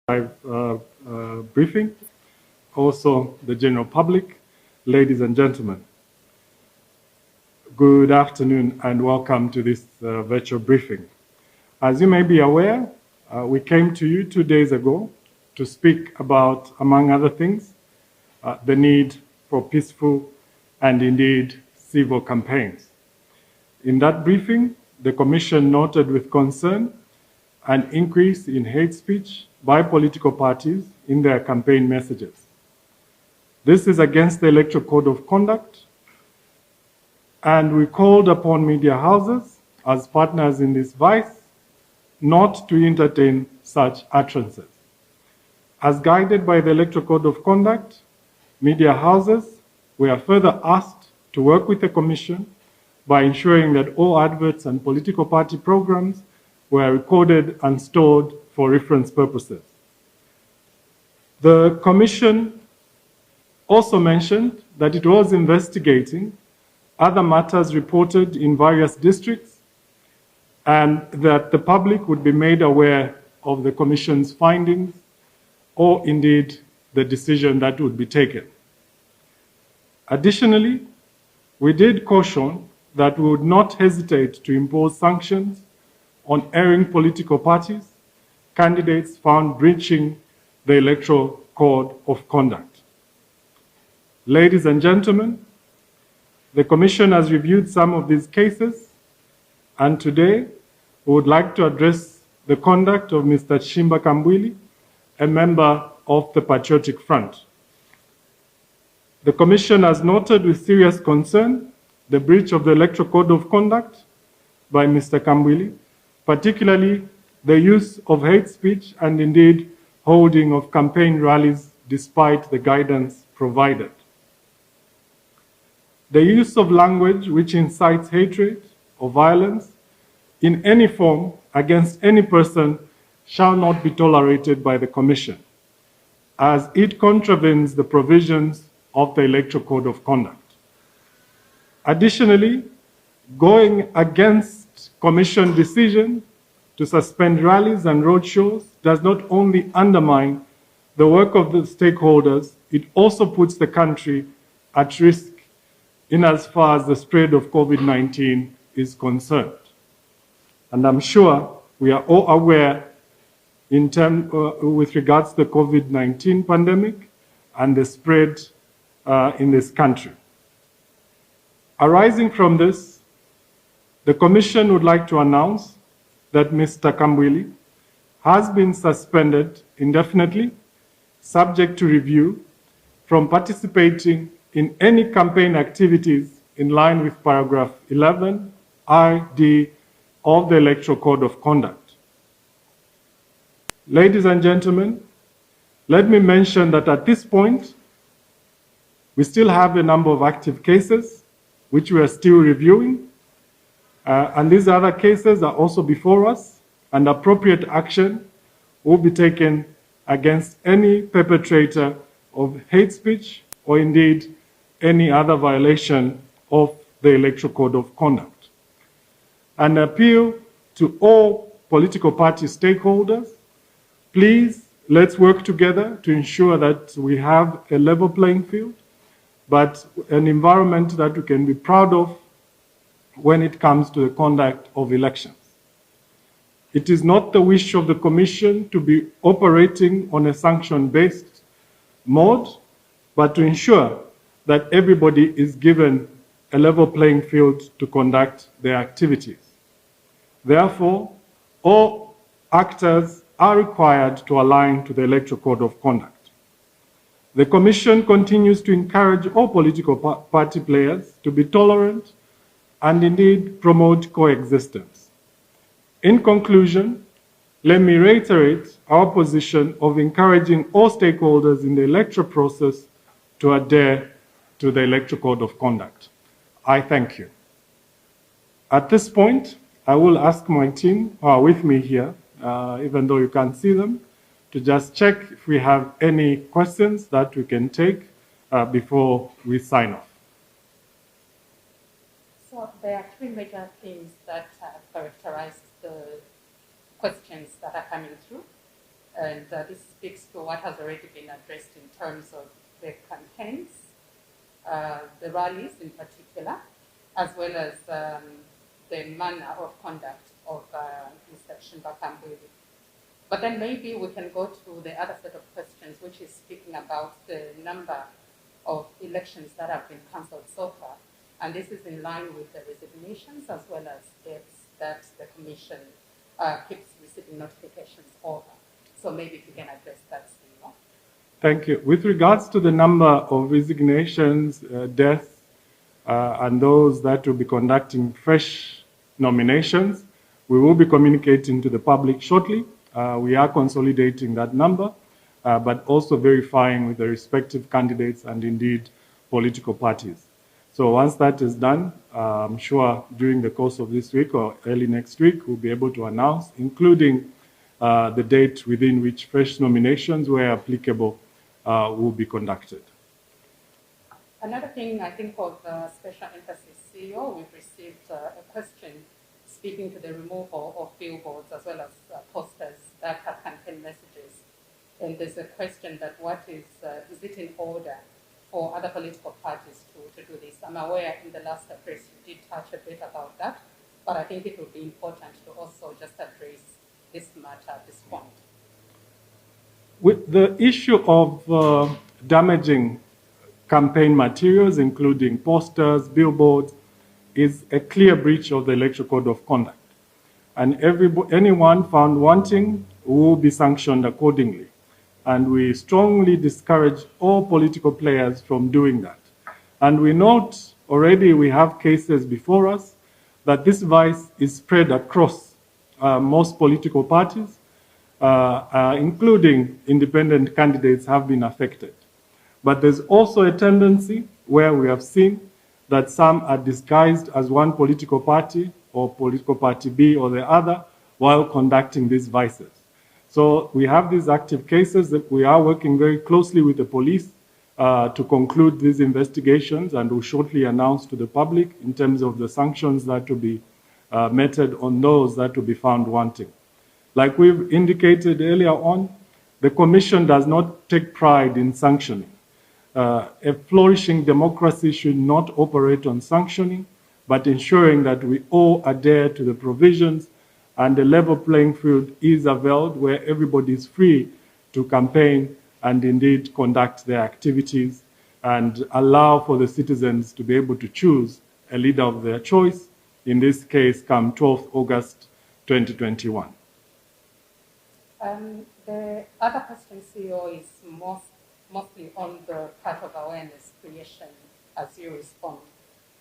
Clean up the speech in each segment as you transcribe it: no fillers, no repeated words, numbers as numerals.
briefing, also the general public, ladies and gentlemen. Good afternoon and welcome to this virtual briefing. As you may be aware, we came to you 2 days ago to speak about, among other things, the need for peaceful and indeed civil campaigns. In that briefing, the Commission noted with concern an increase in hate speech by political parties in their campaign messages. This is against the Electoral Code of Conduct, and we called upon media houses as partners in this vice not to entertain such utterances. As guided by the Electoral Code of Conduct, media houses were further asked to work with the Commission by ensuring that all adverts and political party programs were recorded and stored for reference purposes. The Commission also mentioned that it was investigating other matters reported in various districts and that the public would be made aware of the Commission's findings or indeed the decision that would be taken. Additionally, we did caution that we would not hesitate to impose sanctions on erring political parties, candidates found breaching the Electoral Code of Conduct. Ladies and gentlemen, the Commission has reviewed some of these cases, and today we would like to address the conduct of Mr. Chishimba Kambwili, a member of the Patriotic Front. The Commission has noted with serious concern the breach of the Electoral Code of Conduct by Mr. Kambwili, particularly the use of hate speech and indeed holding of campaign rallies despite the guidance provided. The use of language which incites hatred or violence in any form against any person shall not be tolerated by the Commission, as it contravenes the provisions of the Electoral Code of Conduct. Additionally, going against Commission decision to suspend rallies and roadshows does not only undermine the work of the stakeholders, it also puts the country at risk in as far as the spread of COVID-19 is concerned. And I'm sure we are all aware with regards to the COVID-19 pandemic and the spread in this country. Arising from this, the Commission would like to announce that Mr. Kambwili has been suspended indefinitely, subject to review, from participating in any campaign activities in line with paragraph 11 ID of the Electoral Code of Conduct. Ladies and gentlemen, let me mention that at this point, we still have a number of active cases which we are still reviewing. And these other cases are also before us, and appropriate action will be taken against any perpetrator of hate speech or indeed any other violation of the Electoral Code of Conduct. An appeal to all political party stakeholders, please let's work together to ensure that we have a level playing field, but an environment that we can be proud of when it comes to the conduct of elections. It is not the wish of the Commission to be operating on a sanction-based mode, but to ensure that everybody is given a level playing field to conduct their activities. Therefore, all actors are required to align to the Electoral Code of Conduct. The Commission continues to encourage all political party players to be tolerant and indeed promote coexistence. In conclusion, let me reiterate our position of encouraging all stakeholders in the electoral process to adhere to the Electoral Code of Conduct. I thank you. At this point, I will ask my team who are with me here, even though you can't see them, to just check if we have any questions that we can take before we sign off. So there are three major themes that characterize the questions that are coming through. And this speaks to what has already been addressed in terms of the campaigns, the rallies in particular, as well as the manner of conduct of Mr. Chishimba Kambwili. But then maybe we can go to the other set of questions, which is speaking about the number of elections that have been cancelled so far. And this is in line with the resignations as well as deaths that the Commission keeps receiving notifications over. So maybe if you can address that, CEO. Thank you. With regards to the number of resignations, deaths, and those that will be conducting fresh nominations, we will be communicating to the public shortly. We are consolidating that number, but also verifying with the respective candidates and indeed political parties. So once that is done, I'm sure during the course of this week or early next week, we'll be able to announce, including the date within which fresh nominations, where applicable, will be conducted. Another thing I think of special emphasis, CEO, we've received a question speaking to the removal of billboards as well as posters that have campaign messages. And there's a question that what is it in order for other political parties to do this? I'm aware in the last press you did touch a bit about that, but I think it would be important to also just address this matter at this point. With the issue of damaging campaign materials, including posters, billboards, is a clear breach of the Electoral Code of Conduct. And anyone found wanting will be sanctioned accordingly. And we strongly discourage all political players from doing that. And we note already we have cases before us that this vice is spread across most political parties, including independent candidates have been affected. But there's also a tendency where we have seen that some are disguised as one political party or political party B or the other while conducting these vices. So we have these active cases that we are working very closely with the police to conclude these investigations, and will shortly announce to the public in terms of the sanctions that will be meted on those that will be found wanting. Like we've indicated earlier on, the Commission does not take pride in sanctioning. A flourishing democracy should not operate on sanctioning, but ensuring that we all adhere to the provisions and the level playing field is availed where everybody is free to campaign and indeed conduct their activities and allow for the citizens to be able to choose a leader of their choice, in this case, come 12th August 2021. The other question, CEO, is mostly on the part of awareness creation as you respond.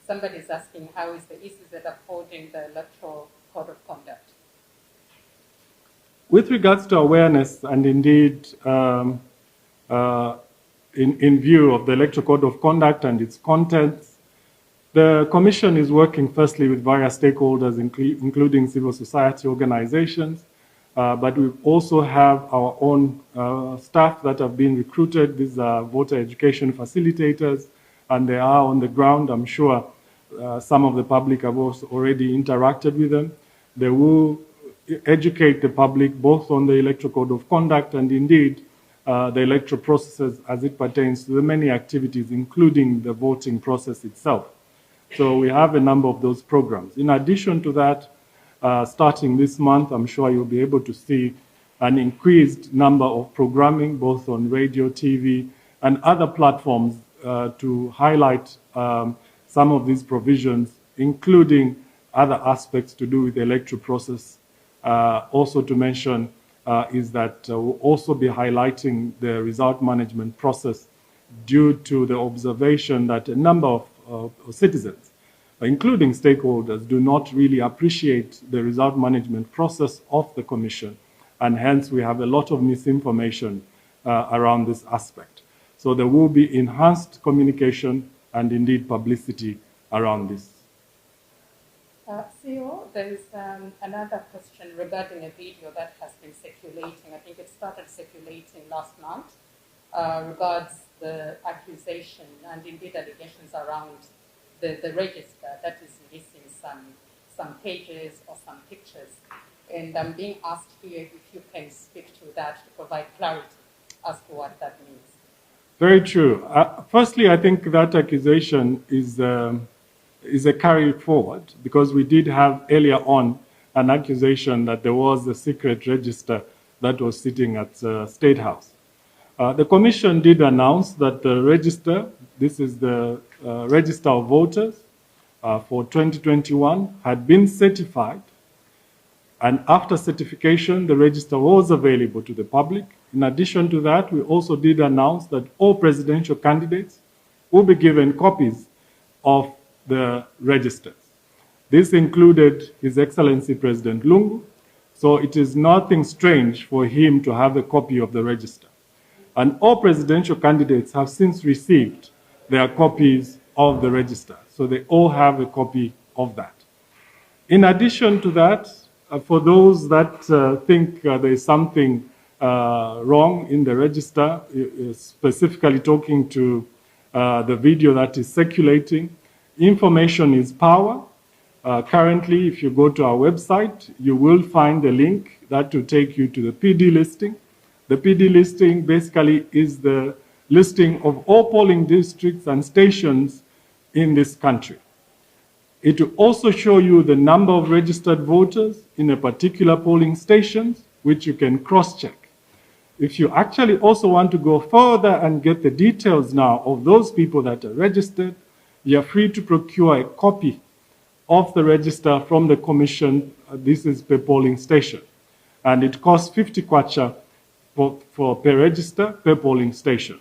Somebody is asking, how is the ECZ upholding the Electoral Code of Conduct? With regards to awareness and indeed in view of the Electoral Code of Conduct and its contents, the Commission is working firstly with various stakeholders, including civil society organizations, but we also have our own staff that have been recruited. These are voter education facilitators, and they are on the ground. I'm sure some of the public have also already interacted with them. They will educate the public both on the Electoral Code of Conduct and indeed the electoral processes as it pertains to the many activities, including the voting process itself. So we have a number of those programs. In addition to that, starting this month, I'm sure you'll be able to see an increased number of programming, both on radio, TV, and other platforms to highlight some of these provisions, including other aspects to do with the electoral process. Also to mention is that we'll also be highlighting the result management process due to the observation that a number of citizens, including stakeholders, do not really appreciate the result management process of the Commission, and hence we have a lot of misinformation around this aspect. So there will be enhanced communication and indeed publicity around this. CEO, there is another question regarding a video that has been circulating. I think it started circulating last night, regards the accusation and indeed allegations around the register that is missing some pages or some pictures. And I'm being asked here if you can speak to that to provide clarity as to what that means. Very true. Firstly, I think that accusation is a carry forward, because we did have earlier on an accusation that there was a secret register that was sitting at State House. The Commission did announce that the register, this is the register of voters for 2021, had been certified. And after certification, the register was available to the public. In addition to that, we also did announce that all presidential candidates will be given copies of the registers. This included His Excellency President Lungu, so it is nothing strange for him to have a copy of the register. And all presidential candidates have since received their copies of the register, so they all have a copy of that. In addition to that, for those that think there is something wrong in the register, specifically talking to the video that is circulating, information is power. Currently, if you go to our website, you will find a link that will take you to the PD listing. The PD listing basically is the listing of all polling districts and stations in this country. It will also show you the number of registered voters in a particular polling stations, which you can cross-check. If you actually also want to go further and get the details now of those people that are registered, you are free to procure a copy of the register from the Commission. This is per polling station. And it costs 50 kwacha per register, per polling station.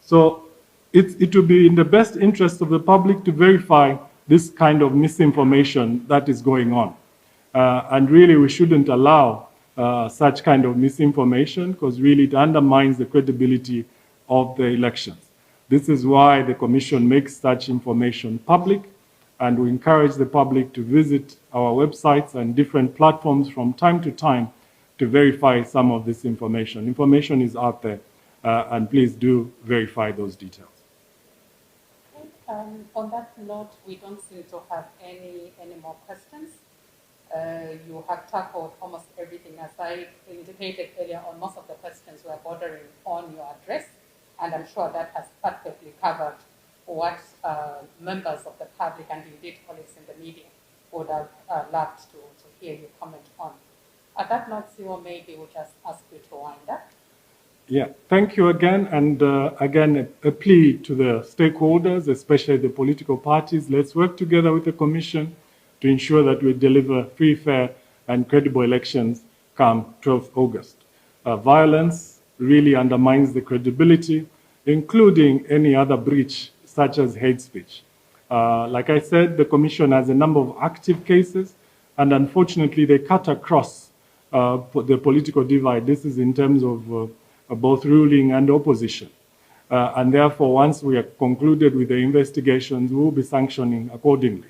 So it will be in the best interest of the public to verify this kind of misinformation that is going on. And really, we shouldn't allow such kind of misinformation, because really it undermines the credibility of the elections. This is why the Commission makes such information public, and we encourage the public to visit our websites and different platforms from time to time to verify some of this information. Information is out there, and please do verify those details. On that note, we don't seem to have any more questions. You have tackled almost everything. As I indicated earlier on, most of the questions were bordering on your address, and I'm sure that has perfectly covered what members of the public and indeed colleagues in the media would have loved to hear you comment on. At that note, CEO, maybe we'll just ask you to wind up. Yeah, thank you again. And again, a plea to the stakeholders, especially the political parties. Let's work together with the Commission to ensure that we deliver free, fair, and credible elections come 12th August. Violence really undermines the credibility, including any other breach, such as hate speech. Like I said, the Commission has a number of active cases, and unfortunately, they cut across the political divide. This is in terms of both ruling and opposition. And therefore, once we are concluded with the investigations, we will be sanctioning accordingly.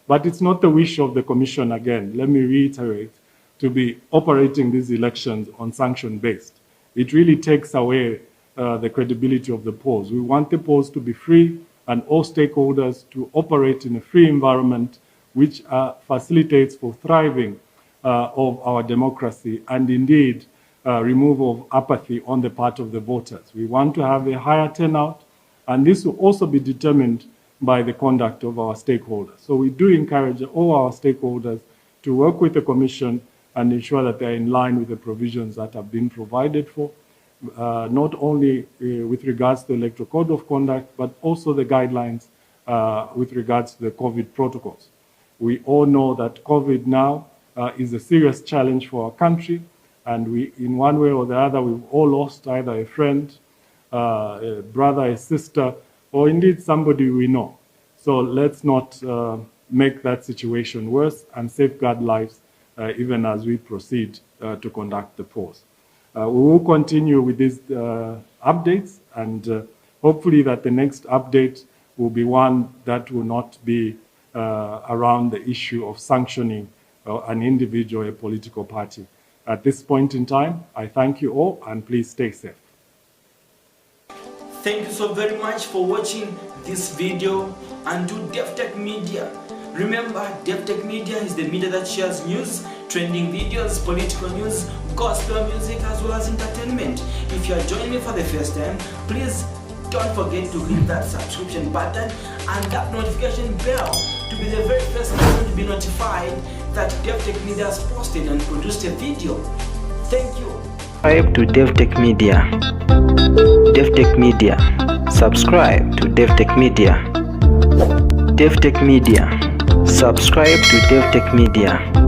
But it's not the wish of the Commission, again, let me reiterate, to be operating these elections on sanction-based. It really takes away the credibility of the polls. We want the polls to be free and all stakeholders to operate in a free environment which facilitates for thriving of our democracy and indeed removal of apathy on the part of the voters. We want to have a higher turnout, and this will also be determined by the conduct of our stakeholders. So we do encourage all our stakeholders to work with the Commission and ensure that they're in line with the provisions that have been provided for, not only with regards to the Electoral Code of Conduct, but also the guidelines with regards to the COVID protocols. We all know that COVID now is a serious challenge for our country, and we, in one way or the other, we've all lost either a friend, a brother, a sister, or indeed somebody we know. So let's not make that situation worse and safeguard lives even as we proceed to conduct the polls. We will continue with these updates, and hopefully that the next update will be one that will not be around the issue of sanctioning an individual or a political party. At this point in time, I thank you all, and please stay safe. Thank you so very much for watching this video, and to Davi-tech-media. Remember, Davi-tech-media is the media that shares news trending videos, political news, gospel music, as well as entertainment. If you are joining me for the first time, please don't forget to hit that subscription button and that notification bell to be the very first person to be notified that Davi-tech-media has posted and produced a video. Thank you. Subscribe to Davi-tech-media. Davi-tech-media. Subscribe to Davi-tech-media. Davi-tech-media. Subscribe to Davi-tech-media.